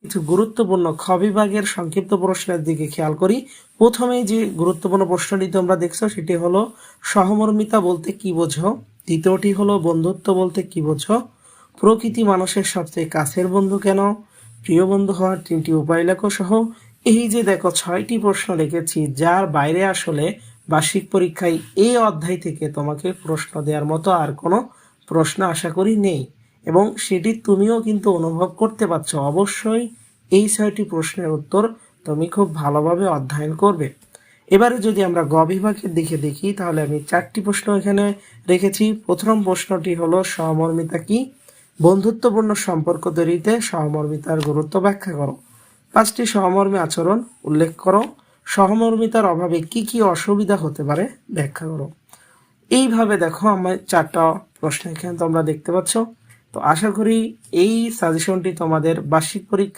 কিছু গুরুত্বপূর্ণ খ বিভাগের সংক্ষিপ্ত প্রশ্নের দিকে খেয়াল করি। প্রথমেই যে গুরুত্বপূর্ণ প্রশ্নটি তোমরা দেখছো সেটি হলো সহমর্মিতা বলতে কি বোঝো। দ্বিতীয়টি হলো বন্ধুত্ব বলতে কি বোঝো। প্রকৃতি মানুষের সবচেয়ে কাছের বন্ধু কেন। প্রিয় বন্ধু হওয়ার 3টি উপায় লেখো সহ। এই যে দেখো 6টি প্রশ্ন লিখেছি, যার বাইরে আসলে বার্ষিক পরীক্ষায় এই অধ্যায় থেকে তোমাকে প্রশ্ন দেওয়ার মতো আর কোনো প্রশ্ন আশা করি নেই, এবং সেটি তুমিও কিন্তু অনুভব করতে পারছো। অবশ্যই এই 6টি প্রশ্নের উত্তর তুমি খুব ভালোভাবে অধ্যয়ন করবে। এবারে যদি আমরা গ বিভাগের দিকে দেখি, তাহলে আমি 4টি প্রশ্ন এখানে রেখেছি। প্রথম প্রশ্নটি হলো সহমর্মিতা কি। বন্ধুত্বপূর্ণ সম্পর্ক তৈরিতে সহমর্মিতার গুরুত্ব ব্যাখ্যা করো। 5টি সহমর্মী আচরণ উল্লেখ করো। সহমর্মিতার অভাবে কি কি অসুবিধা হতে পারে ব্যাখ্যা করো। এইভাবে দেখো আমার 4টা প্রশ্ন এখানে তোমরা দেখতে পাচ্ছ। তো আশা করি এই সাজেশনটি তোমাদের বার্ষিক পরীক্ষা